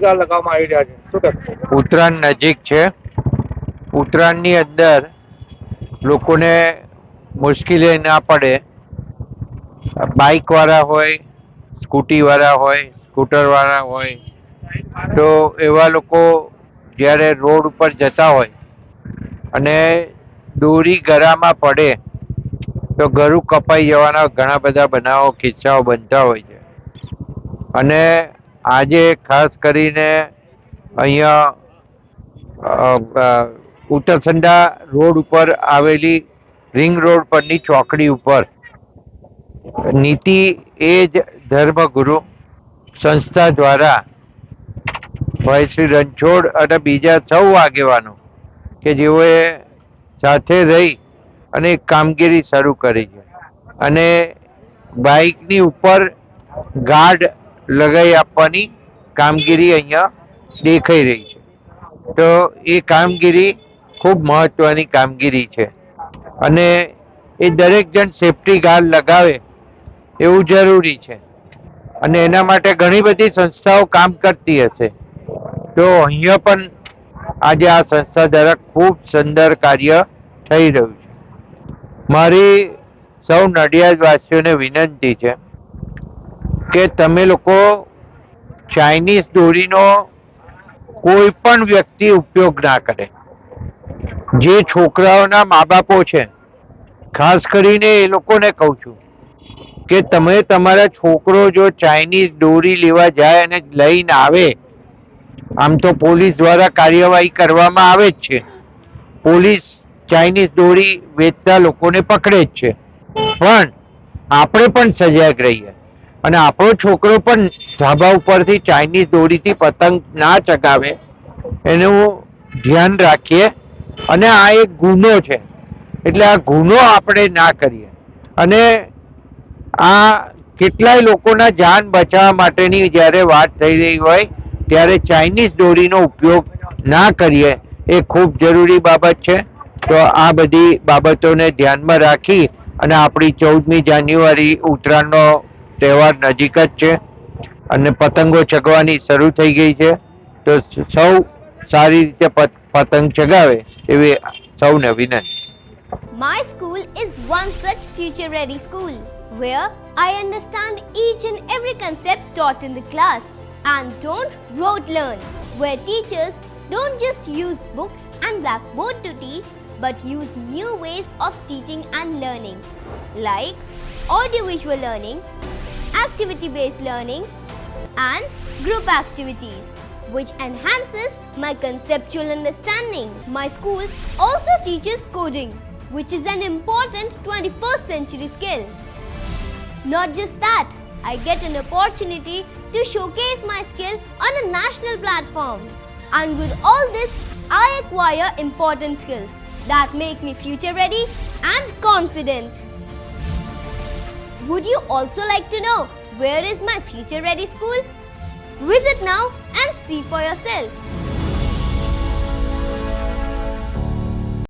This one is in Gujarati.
લગાવવામાં આવી રહ્યા છે, શું કહેશો? ઉત્તરાયણ નજીક છે. ઉત્તરાયણની અંદર લોકોને મુશ્કેલી ના પડે. બાઇક વાળા હોય, સ્કૂટી વાળા હોય, સ્કૂટર વાળા હોય, તો એવા લોકો જ્યારે રોડ ઉપર જતા હોય અને દોરી ગળામાં પડે તો ગળું કપાઈ જવાના ઘણા બધા બનાવો કિસ્સાઓ બનતા હોય છે. અને આજે ખાસ કરીને અહીંયા ઉત્તરસંડા રોડ ઉપર આવેલી રિંગ રોડ પરની ચોકડી ઉપર નીતિ એજ ધર્મગુરુ સંસ્થા દ્વારા ભાઈ શ્રી રણછોડ અને બીજા સૌ આગેવાનો કે જેઓએ સાથે રહી અને એક કામગીરી શરૂ કરી છે. અને બાઇકની ઉપર ગાર્ડ લગાવી આપવાની કામગીરી અહીંયા દેખાઈ રહી છે. તો એ કામગીરી ખૂબ મહત્વની કામગીરી છે અને એ દરેક જણ સેફટી ગાર્ડ લગાવે એવું જરૂરી છે. અને એના માટે ઘણી બધી સંસ્થાઓ કામ કરતી હશે. તો અહીંયા પણ આજે આ સંસ્થા દ્વારા ખૂબ સુંદર કાર્ય થઈ રહ્યું છે. મારી સૌ નડિયાદવાસીઓને વિનંતી છે કે તમે લોકો ચાઇનીઝ દોરીનો કોઈ પણ વ્યક્તિ ઉપયોગ ના કરે. જે છોકરાઓના મા બાપો છે, ખાસ કરીને એ લોકોને કહું છું કે તમે તમારા છોકરો જો ચાઇનીઝ દોરી લેવા જાય અને લઈને આવે, આમ તો પોલીસ દ્વારા કાર્યવાહી કરવામાં આવે જ છે. પોલીસ ચાઇનીઝ દોરી વેચતા લોકોને પકડે જ છે. પણ આપણે પણ સજાગ રહીએ અને આપણો છોકરો પણ ધાબા ઉપરથી ચાઇનીઝ દોરીથી પતંગ ના ચગાવે એનું ધ્યાન રાખીએ. અને આ એક ગુનો છે, એટલે આ ગુનો આપણે ના કરીએ. અને આ કેટલાય લોકોના જાન બચાવવા માટેની જ્યારે વાત થઈ રહી હોય ત્યારે ચાઇનીઝ દોરીનો ઉપયોગ ના કરીએ એ ખૂબ જરૂરી બાબત છે. તો આ બધી બાબતોને ધ્યાનમાં રાખી અને આપણી 14મી જાન્યુઆરી ઉત્તરાયણનો તહેવાર નજીક જ છે અને પતંગો ચગવાની શરૂ થઈ ગઈ છે. તો સૌ સારી રીતે પતંગ ચગાવે એવી સૌને વિનંતી. My school is one such future-ready school where I understand each and every concept taught in the class and don't rote learn, where teachers don't just use books and blackboard to teach but use new ways of teaching and learning like audiovisual learning, activity-based learning and group activities, which enhances my conceptual understanding. My school also teaches coding, which is an important 21st century skill. Not just that, I get an opportunity to showcase my skill on a national platform. And with all this, I acquire important skills that make me future ready and confident. Would you also like to know where is my future ready school? Visit now and see for yourself.